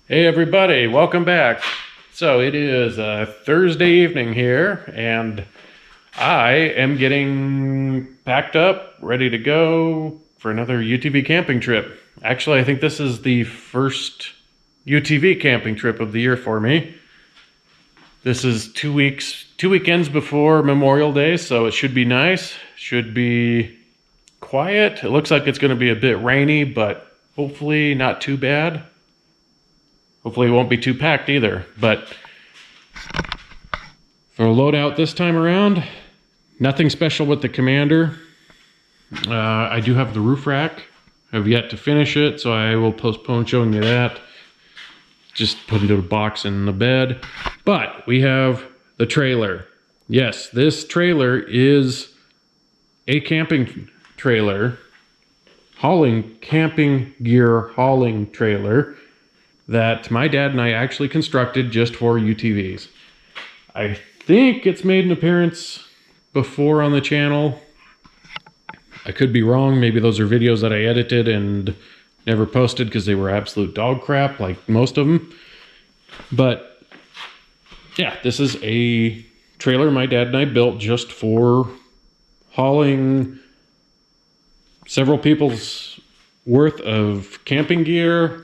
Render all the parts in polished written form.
Hey everybody, welcome back. So it is a Thursday evening here and I am getting packed up, ready to go for another UTV camping trip. Actually, I think this is the first UTV camping trip of the year for me. This is 2 weekends before Memorial Day, so it should be nice. Should be quiet. It looks like it's going to be a bit rainy, but hopefully not too bad. Hopefully it won't be too packed either, but for a loadout this time around, nothing special with the Commander. I do have the roof rack. I've yet to finish it, so I will postpone showing you that. Just put it in a box in the bed. But we have the trailer. Yes, this trailer is a camping trailer, camping gear hauling trailer that my dad and I actually constructed just for UTVs. I think it's made an appearance before on the channel. I could be wrong. Maybe those are videos that I edited and never posted because they were absolute dog crap, like most of them. But yeah, this is a trailer my dad and I built just for hauling several people's worth of camping gear,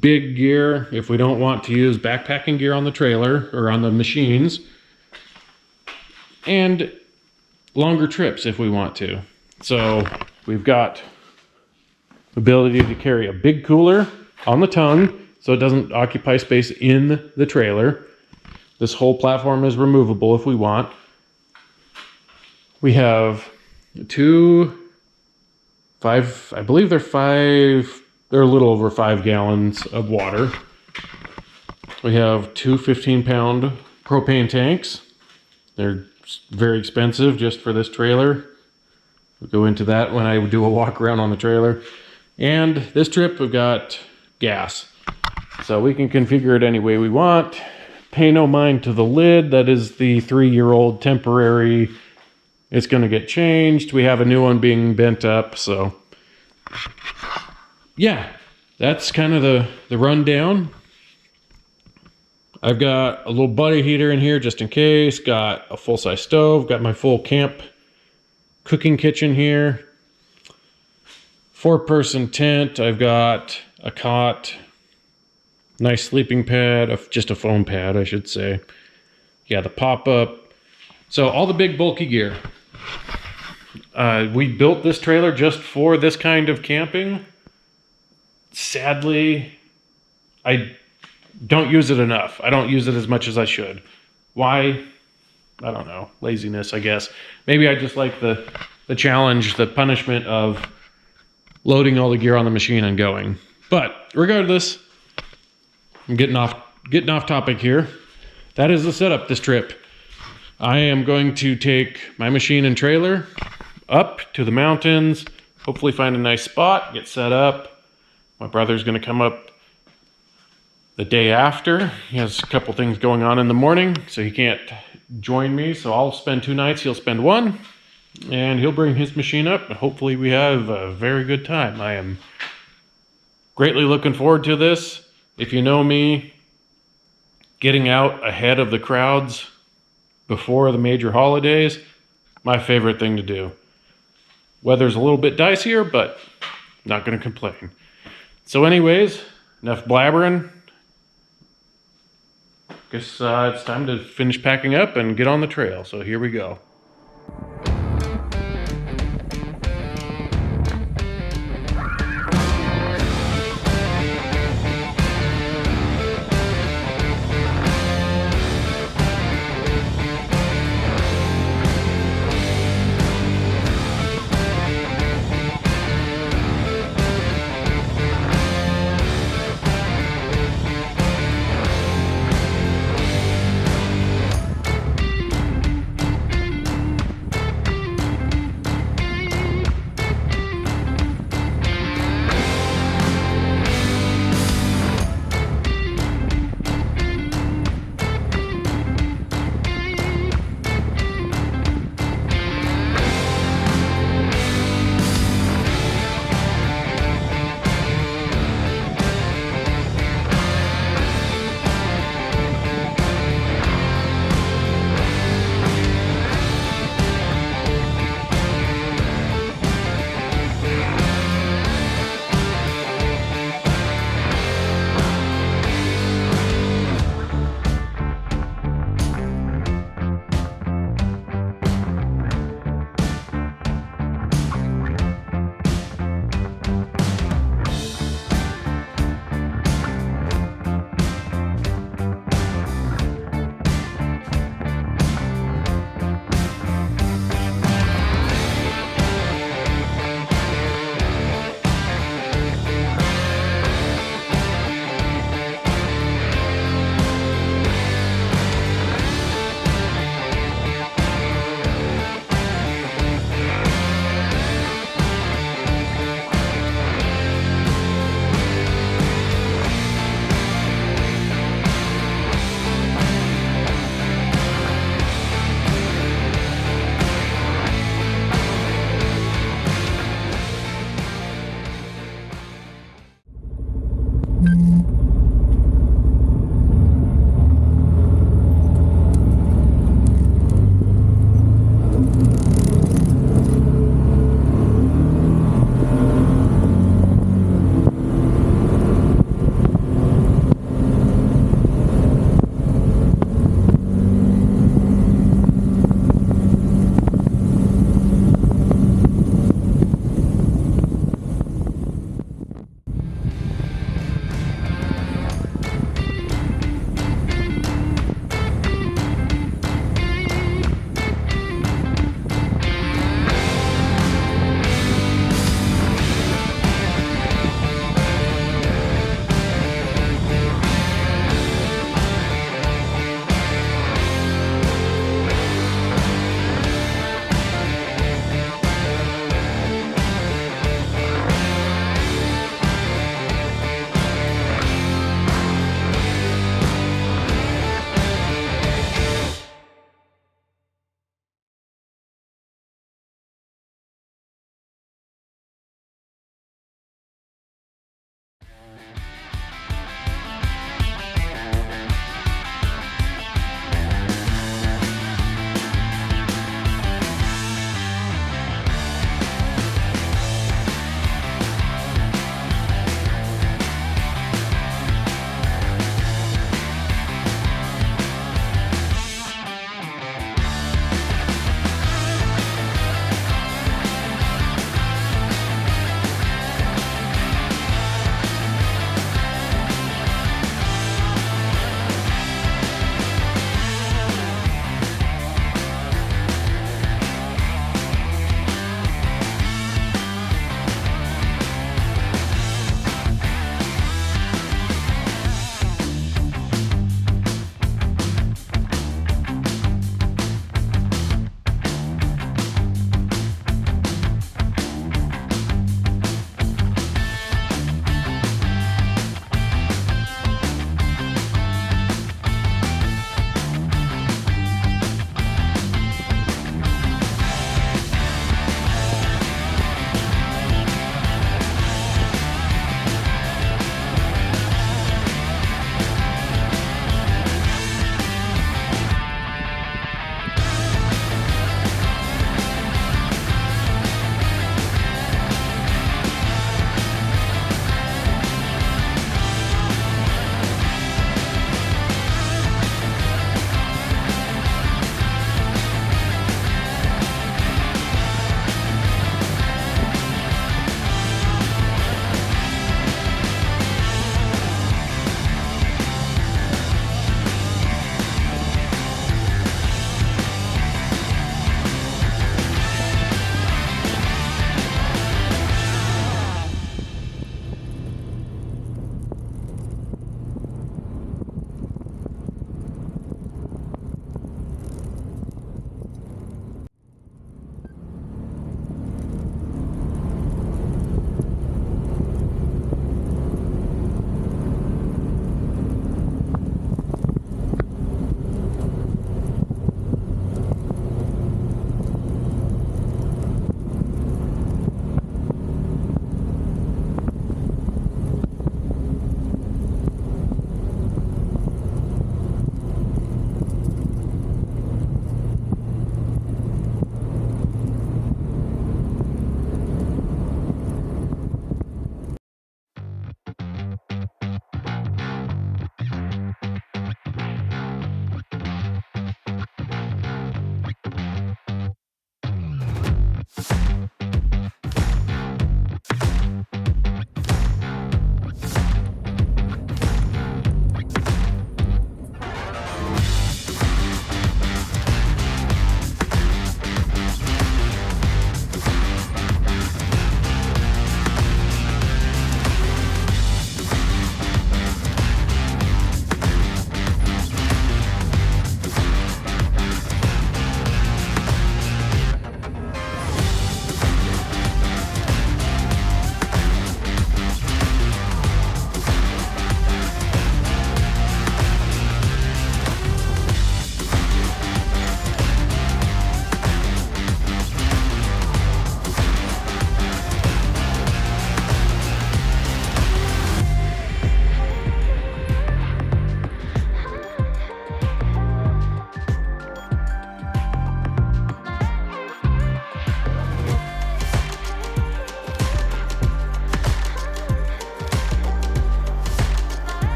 big gear if we don't want to use backpacking gear on the trailer or on the machines, and longer trips if we want to. So we've got ability to carry a big cooler on the tongue so it doesn't occupy space in the trailer. This whole platform is removable if we want. We have I believe they're a little over 5 gallons of water. We have two 15-pound propane tanks. They're very expensive just for this trailer. We'll go into that when I do a walk around on the trailer. And this trip we've got gas. So we can configure it any way we want. Pay no mind to the lid. That is the 3-year-old temporary. It's going to get changed. We have a new one being bent up, so yeah, that's kind of the rundown. I've got a little buddy heater in here just in case. Got a full-size stove. Got my full camp cooking kitchen here. 4-person tent. I've got a cot. Nice sleeping pad. Just a foam pad, I should say. Yeah, the pop-up. So all the big bulky gear. We built this trailer just for this kind of camping. Sadly, I don't use it enough. I don't use it as much as I should. Why? I don't know. Laziness, I guess. Maybe I just like the challenge, the punishment of loading all the gear on the machine and going. But regardless, I'm getting off topic here. That is the setup this trip. I am going to take my machine and trailer up to the mountains, hopefully find a nice spot, get set up. My brother's going to come up the day after. He has a couple things going on in the morning, so he can't join me. So I'll spend 2 nights, he'll spend 1, and he'll bring his machine up. Hopefully we have a very good time. I am greatly looking forward to this. If you know me, getting out ahead of the crowds before the major holidays, my favorite thing to do. Weather's a little bit dicier, but not going to complain. So anyways, enough blabbering. Guess it's time to finish packing up and get on the trail. So here we go.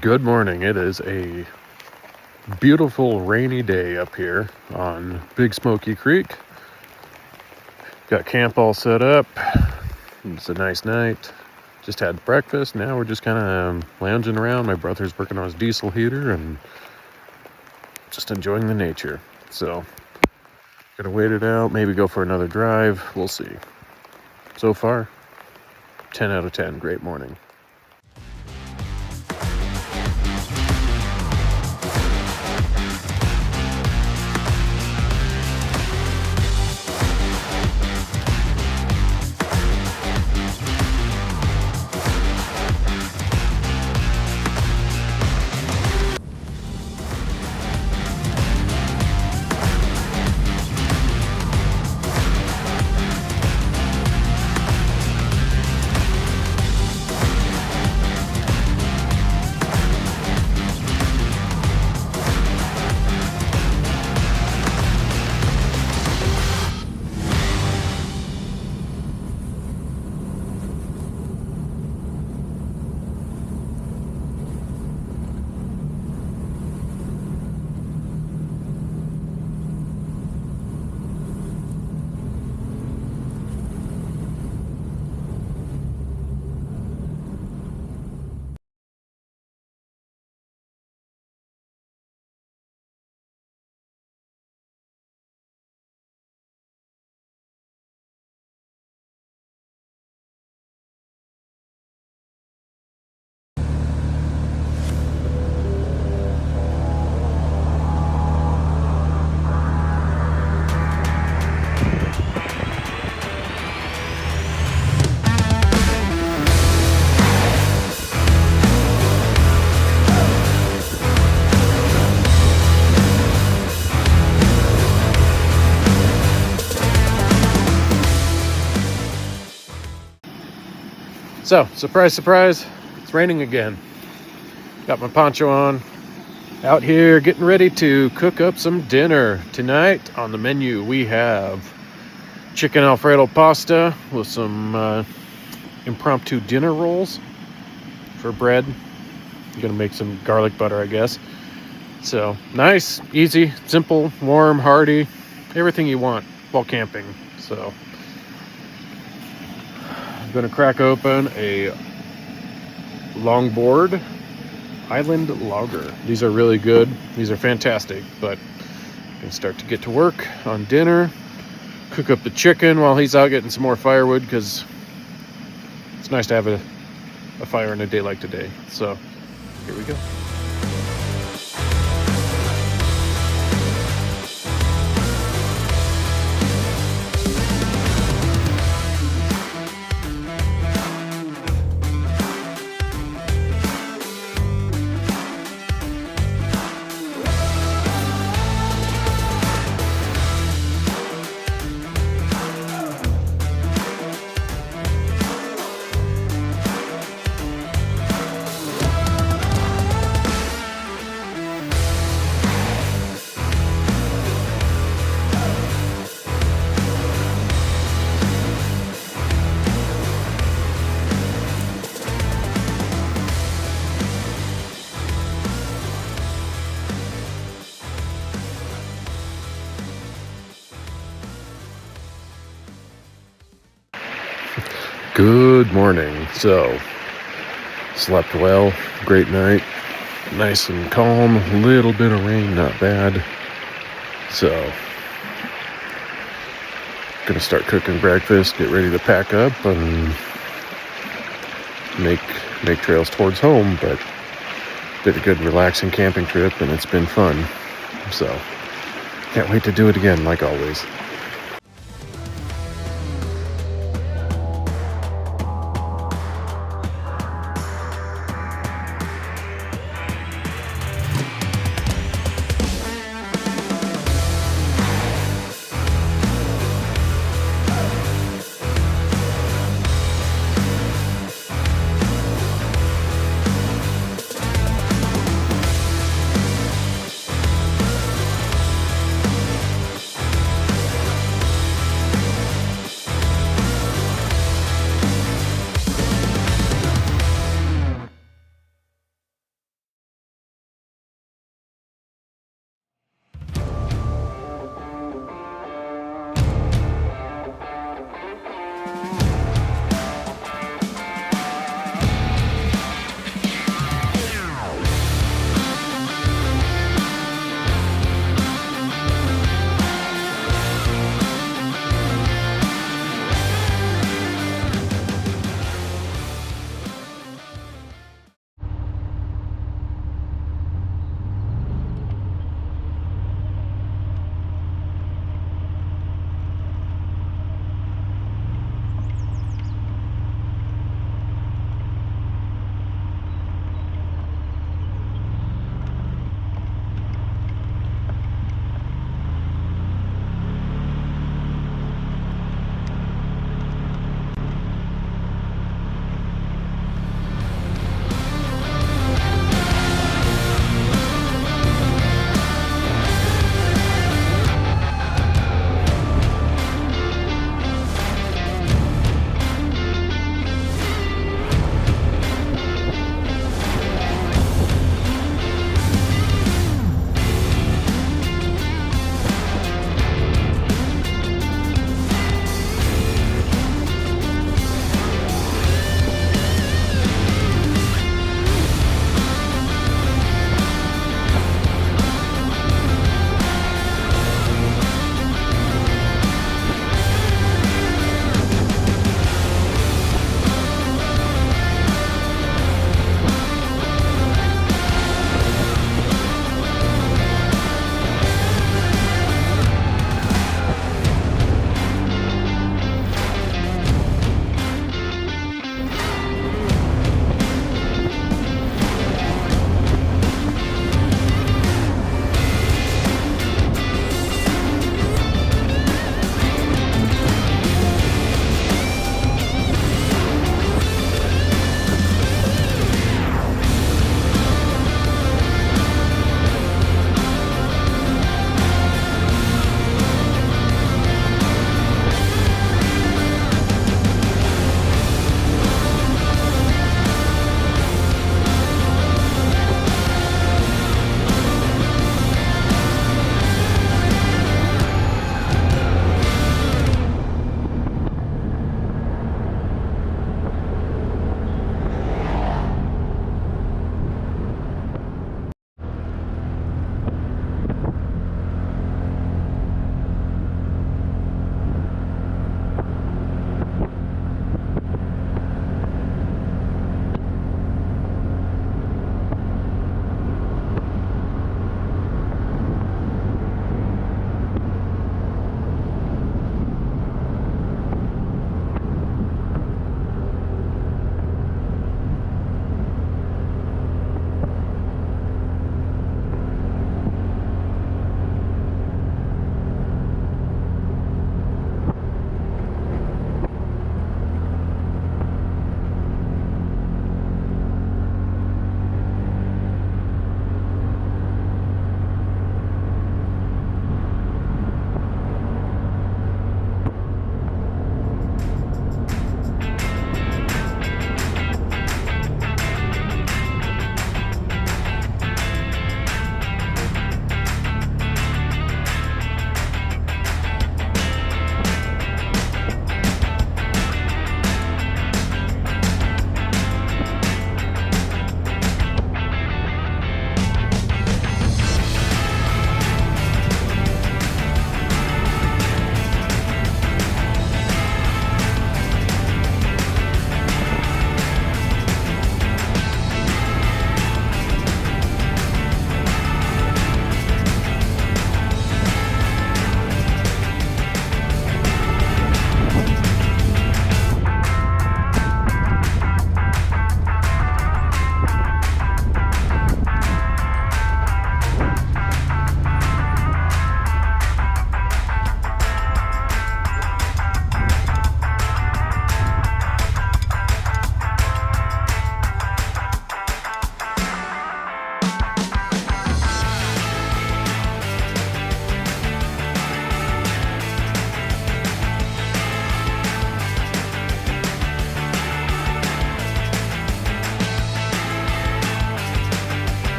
Good morning. It is a beautiful rainy day up here on Big Smoky Creek. Got camp all set up. It's a nice night. Just had breakfast. Now we're just kind of lounging around. My brother's working on his diesel heater and just enjoying the nature. So, gonna wait it out, maybe go for another drive. We'll see. So far, 10 out of 10. Great morning. So, surprise, surprise, it's raining again. Got my poncho on, out here getting ready to cook up some dinner. Tonight on the menu we have chicken Alfredo pasta with some impromptu dinner rolls for bread. I'm gonna make some garlic butter, I guess. So, nice, easy, simple, warm, hearty, everything you want while camping. So, I'm going to crack open a longboard Island Lager. These are really good. These are fantastic, but I can start to get to work on dinner, cook up the chicken while he's out getting some more firewood, because it's nice to have a fire in a day like today. So here we go. Good morning. So, slept well, great night, nice and calm, little bit of rain, not bad. So, gonna start cooking breakfast, get ready to pack up and make trails towards home, but did a good relaxing camping trip and it's been fun. So, can't wait to do it again like always.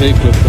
tape with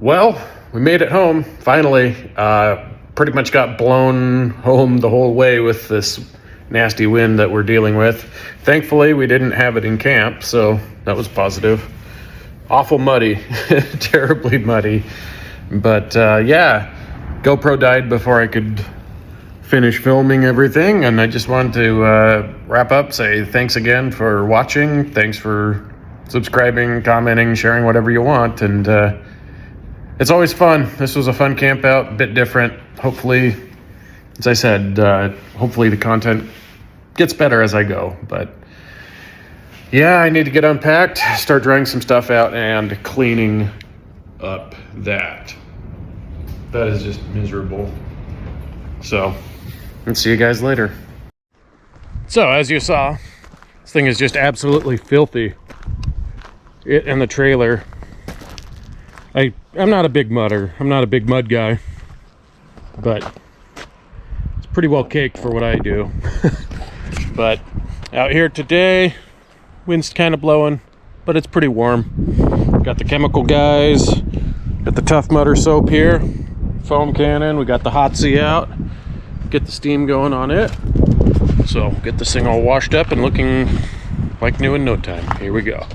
Well, we made it home, finally. Pretty much got blown home the whole way with this nasty wind that we're dealing with. Thankfully, we didn't have it in camp, so that was positive. Awful muddy, terribly muddy. But yeah, GoPro died before I could finish filming everything, and I just wanted to wrap up, say thanks again for watching. Thanks for subscribing, commenting, sharing, whatever you want. And it's always fun. This was a fun camp out, a bit different. Hopefully, as I said, hopefully the content gets better as I go. But yeah, I need to get unpacked, start drying some stuff out, and cleaning up that. That is just miserable. So, let's see you guys later. So, as you saw, this thing is just absolutely filthy. It and the trailer. I'm not a big mudder. I'm not a big mud guy. But it's pretty well caked for what I do. But out here today, wind's kind of blowing, but it's pretty warm. Got the chemical guys, got the Tough Mudder soap here, foam cannon, we got the hot sea out, get the steam going on it. So get this thing all washed up and looking like new in no time. Here we go.